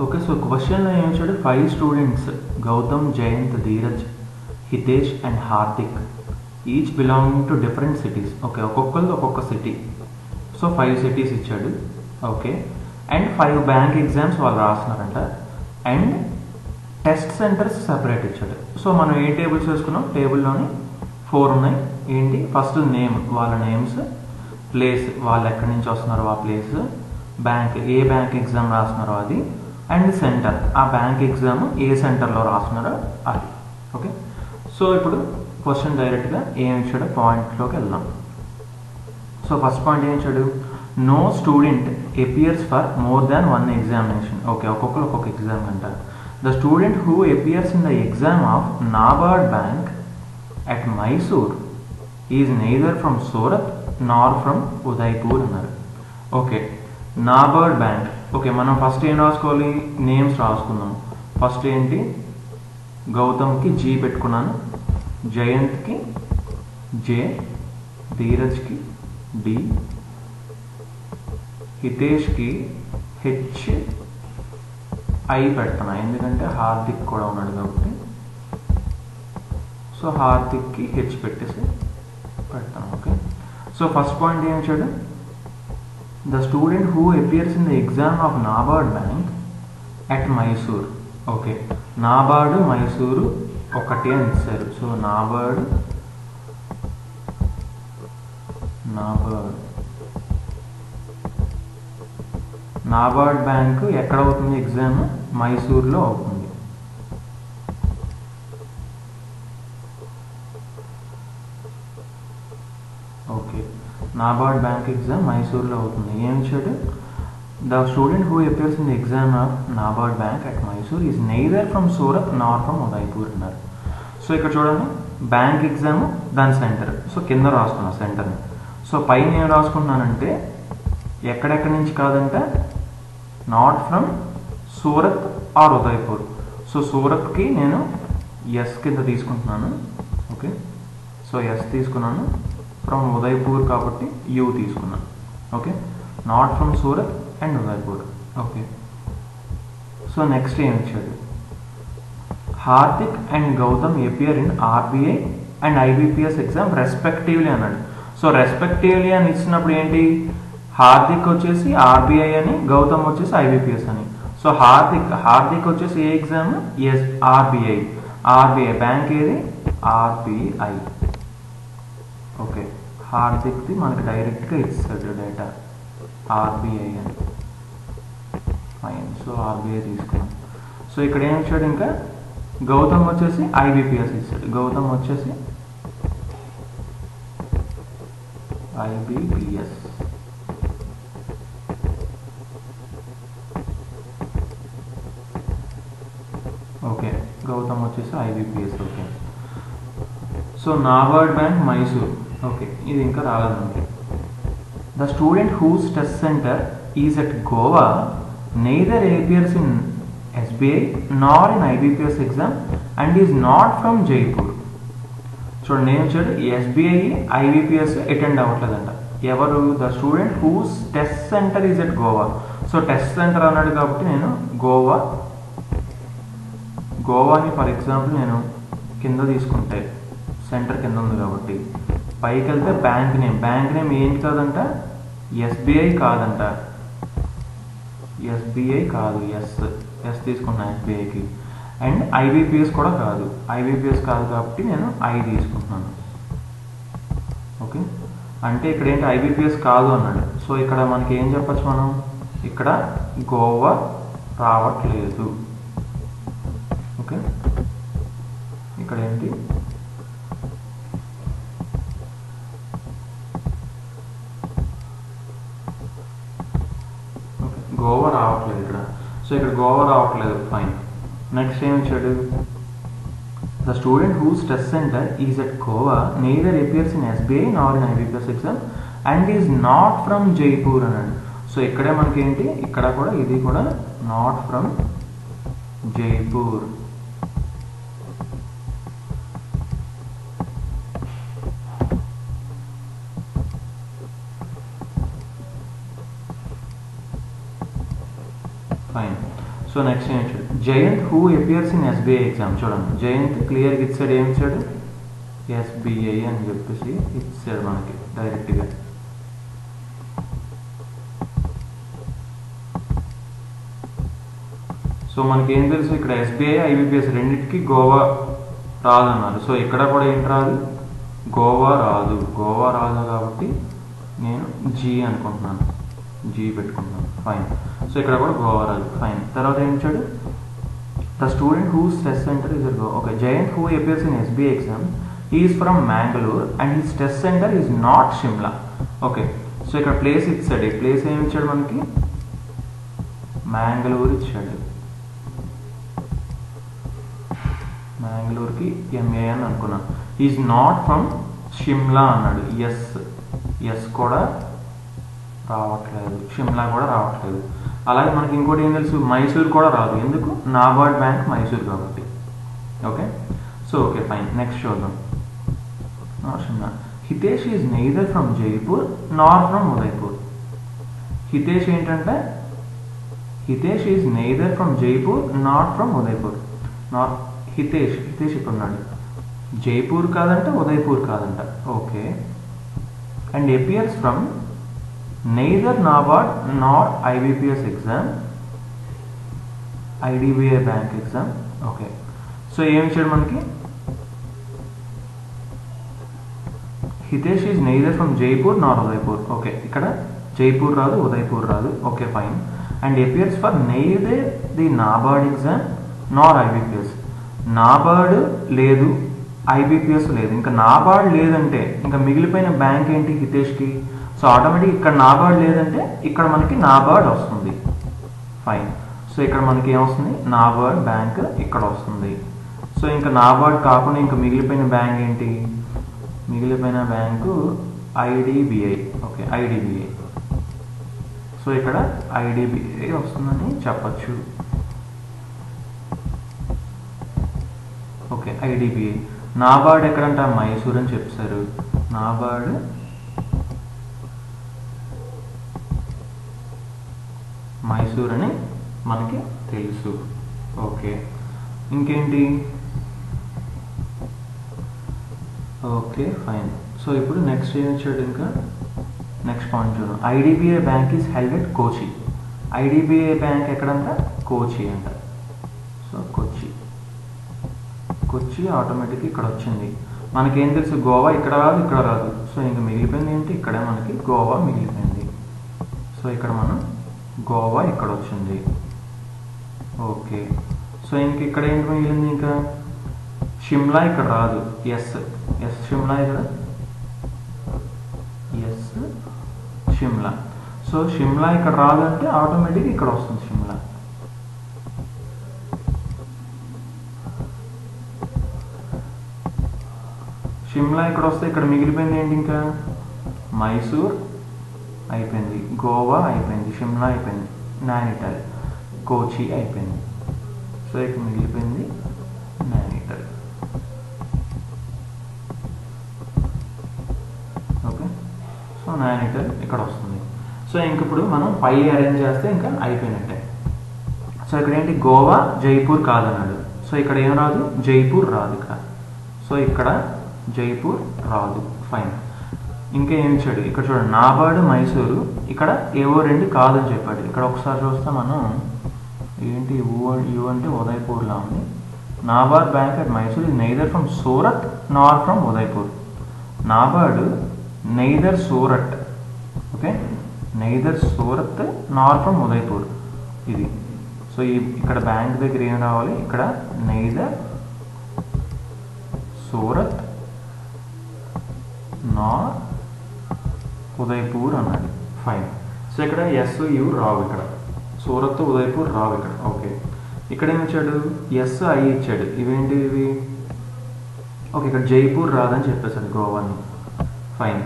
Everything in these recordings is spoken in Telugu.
ఓకే. సో క్వశ్చన్లో ఏమి ఇచ్చాడు? 5 students Gautam, Jayant, Dheeraj, Hitesh and Hardik each belonging to different cities. Okay, ఒక్కొక్కరిది ఒక్కొక్క సిటీ. సో 5 సిటీస్ ఇచ్చాడు. ఓకే, అండ్ 5 బ్యాంక్ ఎగ్జామ్స్ వాళ్ళు రాస్తున్నారంట. అండ్ టెస్ట్ సెంటర్స్ సెపరేట్ ఇచ్చాడు. సో మనం ఏ టేబుల్స్ వేసుకున్నాం? టేబుల్లోని 4 ఉన్నాయి. ఏంటి? ఫస్ట్ నేమ్, వాళ్ళ నేమ్స్, ప్లేస్, వాళ్ళు ఎక్కడి నుంచి వస్తున్నారో ఆ ప్లేస్, బ్యాంక్, ఏ బ్యాంక్ ఎగ్జామ్ రాస్తున్నారో అది, అండ్ సెంటర్, ఆ బ్యాంక్ ఎగ్జామ్ ఏ సెంటర్లో రాస్తున్నారో అది. ఓకే, సో ఇప్పుడు క్వశ్చన్ డైరెక్ట్గా ఏమి ఇచ్చాడో పాయింట్లోకి వెళ్దాం. సో ఫస్ట్ పాయింట్ ఏమి ఇచ్చాడు? No student appears for more than 1 examination. Okay, ఒక్కొక్కరు ఒక్కొక్క ఎగ్జామ్ అంటారు. The student who appears in the exam of NABARD bank at Mysore is neither from Surat nor from Udaipur అన్నారు. Okay, NABARD bank. ఓకే, మనం ఫస్ట్ ఏం రాసుకోవాలి? నేమ్స్ రాసుకుందాం. ఫస్ట్ ఏంటి? గౌతమ్కి జీ పెట్టుకున్నాను, జయంత్కి జే, ధీరజ్కి డి, హితేష్కి హెచ్, ఐ పెడుతున్నా ఎందుకంటే హార్దిక్ కూడా ఉన్నాడు కాబట్టి. సో హార్దిక్కి హెచ్ పెట్టేసి పెడతాను. ఓకే, సో ఫస్ట్ పాయింట్ ఏం ఇచ్చాడు? The student who appears in the exam of NABARD bank at Mysore. Okay, NABARD Mysore ఒకటి అని ఇచ్చారు. సో నాబార్డ్ బ్యాంక్ ఎక్కడ అవుతుంది ఎగ్జామ్? మైసూర్లో అవుతుంది. ఓకే, నాబార్డ్ బ్యాంక్ ఎగ్జామ్ మైసూర్లో అవుతుంది. ఏం ఇచ్చాడు? The student who appears in the exam of NABARD bank at Mysore is neither from Surat nor from Udaipur అన్నారు. సో ఇక్కడ చూడండి, బ్యాంక్ ఎగ్జామ్, దాని సెంటర్. సో కింద రాసుకున్నాను సెంటర్ని. సో పైన ఏం రాసుకుంటున్నానంటే ఎక్కడెక్కడి నుంచి కాదంట, not from Surat or Udaipur. So సూరత్కి నేను ఎస్ కింద తీసుకుంటున్నాను. ఓకే, సో ఎస్ తీసుకున్నాను. ఫ్రమ్ ఉదయ్పూర్ కాబట్టి యూ తీసుకున్నాను. Okay, not from Surat and Udaipur. Okay, so next ఏం ఇచ్చాడు? Hardik and Gautam appear in RBI and IBPS exam respectively అన్నాడు. సో రెస్పెక్టివ్లీ అని ఇచ్చినప్పుడు ఏంటి? హార్దిక్ వచ్చేసి ఆర్బీఐ అని, గౌతమ్ వచ్చేసి ఐబీపీఎస్ అని. సో హార్దిక్ వచ్చేసి ఏ ఎగ్జామ్? Yes, RBI. బ్యాంక్ ఏది? ఆర్బీఐ. ఓకే, హార్దిక్ది మనకి డైరెక్ట్గా ఇస్తాడు డేటా, ఆర్బీఐ అని. ఫైన్, సో ఆర్బీఐ తీసుకున్నాం. సో ఇక్కడ ఏం ఇచ్చాడు? ఇంకా గౌతమ్ వచ్చేసి ఐబీపీఎస్ ఇచ్చాడు. గౌతమ్ వచ్చేసి ఐబీపీఎస్. ఓకే, గౌతమ్ వచ్చేసి IBPS. Okay, so NABARD bank Mysore. Okay, ఇది ఇంకా రాలేదండి. The student whose test center is at Goa neither appears in SBI nor in IBPS exam and is not from Jaipur. చూడండి, నేను వచ్చాడు ఎస్బీఐ, ఐబీపీఎస్ అటెండ్ అవ్వట్లేదంట. ఎవరు? The student whose test center is at Goa. So test center అన్నాడు కాబట్టి నేను గోవాని ఫర్ ఎగ్జాంపుల్ నేను కింద తీసుకుంటే సెంటర్ కింద ఉంది కాబట్టి, పైకి వెళ్తే బ్యాంక్ నేమ్ ఏంటి కాదంట? ఎస్బీఐ కాదంట. ఎస్బీఐ కాదు, ఎస్ తీసుకున్నాను ఎస్బీఐకి. అండ్ ఐబీపీఎస్ కూడా కాదు, ఐబీపీఎస్ కాదు కాబట్టి నేను ఐ తీసుకుంటున్నాను. ఓకే, అంటే ఇక్కడ ఏంటి? ఐబీపీఎస్ కాదు అన్నాడు. సో ఇక్కడ మనకి ఏం చెప్పచ్చు? మనం ఇక్కడ గోవా రావట్లేదు. ఓకే, ఇక్కడ ఏంటి? ఓకే, గోవా రావట్లేదు ఇక్కడ. సో ఇక్కడ గోవా రావట్లేదు. ఫైన్, నెక్స్ట్ ఏమి ఇచ్చాడు? The student whose test center is at Goa neither appears in SBI nor in IBPS exam and is not from Jaipur అన్నాడు. సో ఇక్కడే మనకి ఏంటి? ఇక్కడ కూడా ఇది కూడా not from Jaipur. Fine, so next ఏం ఇచ్చాడు, Jayant who appears in SBI exam. చూడండి, జయంత్ క్లియర్గా ఇచ్చాడు, ఏమి ఇచ్చాడు, ఎస్బీఐ అని చెప్పేసి ఇచ్చాడు మనకి డైరెక్ట్గా. సో మనకి ఏం తెలుసు, ఇక్కడ ఎస్బీఐ ఐబీపీఎస్ రెండింటికి గోవా రాదన్నారు. సో ఇక్కడ కూడా ఏంటి రాదు, గోవా రాదు. గోవా రాదు కాబట్టి నేను జీ అనుకుంటున్నాను, జీ పెట్టుకుంటున్నాను. ఫైన్. సో ఇక్కడ కూడా గోవా రాదు. ఫైన్. తర్వాత ఏం ఇచ్చాడు, the student who stress centre is Goa. Okay, Jayant who appears in SBI exam is from Mangalore and he stress centre is not Shimla. Okay, so ఇక్కడ ప్లేస్ ఇచ్చాడు. ఈ ప్లేస్ ఏమి ఇచ్చాడు మనకి, మ్యాంగ్లూర్ ఇచ్చాడు. మ్యాంగ్లూర్కి ఎంఏ అని అనుకున్నాను. ఈజ్ నాట్ ఫ్రమ్ షిమ్లా అన్నాడు. ఎస్ కూడా రావట్లేదు, షిమ్లా కూడా రావట్లేదు. అలాగే మనకి ఇంకోటి ఏం తెలుసు, మైసూర్ కూడా రాదు. ఎందుకు, నాబార్డ్ బ్యాంక్ మైసూర్ కాబట్టి. Okay, so okay fine. Next చూద్దాం. Shimla. Hitesh is neither from Jaipur nor from Udaipur. Hitesh ఏంటంటే, Hitesh is neither from Jaipur not from Udaipur. Not Hitesh ఇక్కడ ఉన్నాడు, జైపూర్ కాదంట, ఉదయ్పూర్ కాదంట. Okay, and appears from neither NABARD nor IBPS exam, IDBI bank exam. Okay, so ఏమి ఇచ్చాడు మనకి, Hitesh is neither from Jaipur nor Udaipur. Okay, ఇక్కడ జైపూర్ రాదు, ఉదయ్పూర్ రాదు. Okay fine. And appears for neither the NABARD exam Nar IBPS. NABARD లేదు, ఐబీపీఎస్ లేదు. ఇంకా నాబార్డ్ లేదంటే ఇంకా మిగిలిపోయిన బ్యాంక్ ఏంటి హితేష్కి. సో ఆటోమేటిక్ ఇక్కడ నాబార్డ్ లేదంటే ఇక్కడ మనకి నాబార్డ్ వస్తుంది. ఫైన్. సో ఇక్కడ మనకి ఏమొస్తుంది, నాబార్డ్ బ్యాంక్ ఇక్కడ వస్తుంది. సో ఇంకా నాబార్డ్ కాకుండా ఇంకా మిగిలిపోయిన బ్యాంక్ ఏంటి, మిగిలిపోయిన bank IDBI. Okay, IDBI. So ఇక్కడ ఐడిబిఐ వస్తుందని చెప్పచ్చు. Okay, IDBI. నాబార్డ్ ఎక్కడంట, మైసూర్ అని చెప్పారు. నాబార్డ్ మైసూర్ అని మనకి తెలుసు. ఓకే, ఇంకేంటి, ఓకే ఫైన్. సో ఇప్పుడు నెక్స్ట్ ఏం ఇచ్చాడు, ఇంకా నెక్స్ట్ పాయింట్ చూద్దాం. IDBI bank is held at Kochi. IDBI bank ఎక్కడంట, కోచి అంట. సో కొచ్చి ఆటోమేటిక్ ఇక్కడ వచ్చింది. మనకేం తెలుసు, గోవా ఇక్కడ రాదు, ఇక్కడ రాదు. సో ఇంకా మిగిలిపోయింది ఏంటి, ఇక్కడే మనకి గోవా మిగిలిపోయింది. సో ఇక్కడ మనం గోవా ఇక్కడ వచ్చింది. ఓకే, సో ఇంక ఇక్కడ ఏంటి మిగిలింది, ఇంకా షిమ్లా ఇక్కడ రాదు. ఎస్ షిమ్లా ఇక్కడ, ఎస్ షిమ్లా. సో షిమ్లా ఇక్కడ రాదు అంటే ఆటోమేటిక్ ఇక్కడ వస్తుంది షిమ్లా. షిమ్లా ఇక్కడ వస్తే ఇక్కడ మిగిలిపోయింది ఏంటి, ఇంకా మైసూర్ అయిపోయింది, గోవా అయిపోయింది, షిమ్లా అయిపోయింది, నైనిటాల్, కోచి అయిపోయింది. సో ఇక్కడ మిగిలిపోయింది నైనిటాల్. ఓకే, సో నైనిటాల్ ఇక్కడ వస్తుంది. సో ఇంక ఇప్పుడు మనం పై అరేంజ్ చేస్తే ఇంకా అయిపోయినట్టే. సో ఇక్కడ ఏంటి, గోవా జైపూర్ కాదన్నాడు. సో ఇక్కడ ఏం రాదు, జైపూర్ రాదు ఇక్కడ. సో ఇక్కడ జైపూర్ రాదు. ఫైన్. ఇంకా ఏమి ఇచ్చాడు, ఇక్కడ చూడండి, నాబార్డ్ మైసూరు, ఇక్కడ ఏవో రెండు కాదని చెప్పాడు. ఇక్కడ ఒకసారి చూస్తే మనం ఏంటి, యూ అంటే ఉదయ్పూర్లా ఉంది. NABARD bank at Mysore is neither from Surat nor from Udaipur. NABARD neither Surat, okay, neither Surat nor from Udaipur ఇది. సో ఇక్కడ బ్యాంక్ దగ్గర ఏం రావాలి, ఇక్కడ నెయిదర్ సూరత్ నార్ ఉదయ్పూర్ అన్నది. ఫైన్. సో ఇక్కడ ఎస్ యూ రావు, ఇక్కడ సూరత్ ఉదయ్పూర్ రావు ఇక్కడ. ఓకే, ఇక్కడ ఏమి ఇచ్చాడు, ఎస్ ఐ ఇచ్చాడు. ఇవేంటి ఇవి, ఓకే, ఇక్కడ జైపూర్ రాదని చెప్పేసాడు, గోవాని. ఫైన్.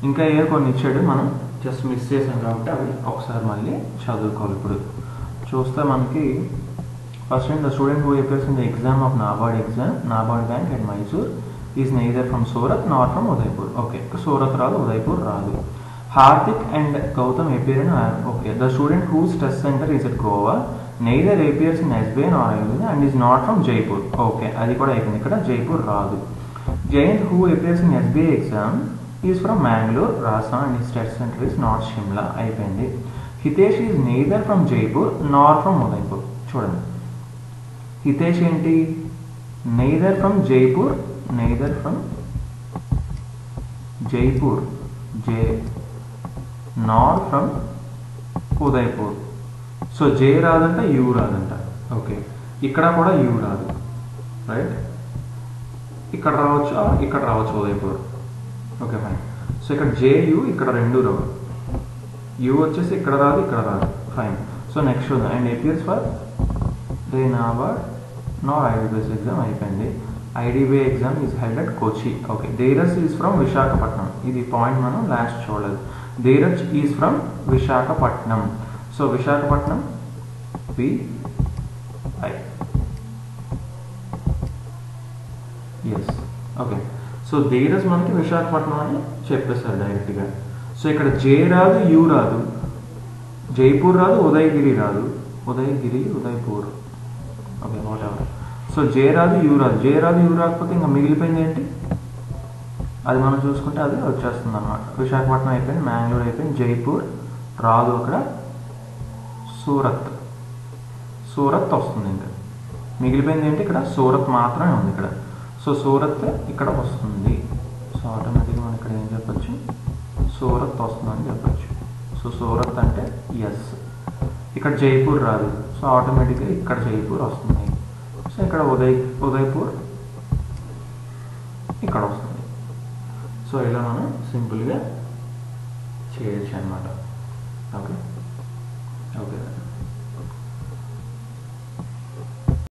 ఇంకా ఏ కొన్ని ఇచ్చాడు, మనం జస్ట్ మిస్ చేసాం కాబట్టి అవి ఒకసారి మళ్ళీ చదువుకోవాలి. ఇప్పుడు చూస్తే మనకి first the student who appears in the exam of NABARD bank at Mysore is neither from Surat not from Udaipur. Okay, Surat రాదు, ఉదయ్పూర్ రాదు. Hardik and Gautam appear in, okay, the student who stress centre is at Goa neither appears in SBI nor IBC and is not from Jaipur. Okay, అది కూడా అయిపోయింది. ఇక్కడ జైపూర్ రాదు. Jayant who appears in SBI exam is from Mangalore, Rajasthan and his test center is not Shimla. అయిపోయింది. Hitesh is neither from Jaipur nor from Udaipur. చూడండి, హితేష్ ఏంటి, neither from Jaipur, neither from Jaipur, nor from Udaipur. So J రాదంట, యూ రాదంట. ఓకే, ఇక్కడ కూడా యూ రాదు, రైట్? ఇక్కడ రావచ్చు, ఇక్కడ రావచ్చు ఉదయపూర్. Okay fine. సో ఇక్కడ జేయు ఇక్కడ రెండు రావు, యూ వచ్చేసి ఇక్కడ రాదు, ఇక్కడ రాదు. ఫైన్. సో నెక్స్ట్ చూద్దాం. And appears for the NABARD nor IDBI exam అయిపోయింది. IDBI exam is held at Kochi. Okay, Dheeraj is from Visakhapatnam. ఇది పాయింట్ మనం లాస్ట్ చూడలేదు. Dheeraj is from Visakhapatnam. So Visakhapatnam VI. S. Okay, so Dheeraj మనకి విశాఖపట్నం అని చెప్పేశారు డైరెక్ట్గా. సో ఇక్కడ జే రాదు, యూ రాదు, జైపూర్ రాదు, ఉదయగిరి రాదు, Udayagiri, Udaipur. Okay, whatever. So J రాదు, యూ రాదు. జే రాదు, యూ రాకపోతే ఇంకా మిగిలిపోయింది ఏంటి, అది మనం చూసుకుంటే అది వచ్చేస్తుంది అన్నమాట. విశాఖపట్నం అయిపోయింది, మ్యాంగ్లూర్ అయిపోయింది, జైపూర్ రాదు, అక్కడ సూరత్, సూరత్ వస్తుంది. ఇంకా మిగిలిపోయింది ఏంటి, ఇక్కడ సూరత్ మాత్రమే ఉంది ఇక్కడ. సో సూరత్ ఇక్కడ వస్తుంది. సో ఆటోమేటిక్గా మనం ఇక్కడ ఏం చెప్పచ్చు, సూరత్ వస్తుందని చెప్పచ్చు. సో సూరత్ అంటే ఎస్. ఇక్కడ జైపూర్ రాదు, సో ఆటోమేటిక్గా ఇక్కడ జైపూర్ వస్తుంది. సో ఇక్కడ ఉదయపూర్ ఇక్కడ వస్తుంది. సో ఇలా మనం సింపుల్గా చేయొచ్చు అన్నమాట. Okay okay.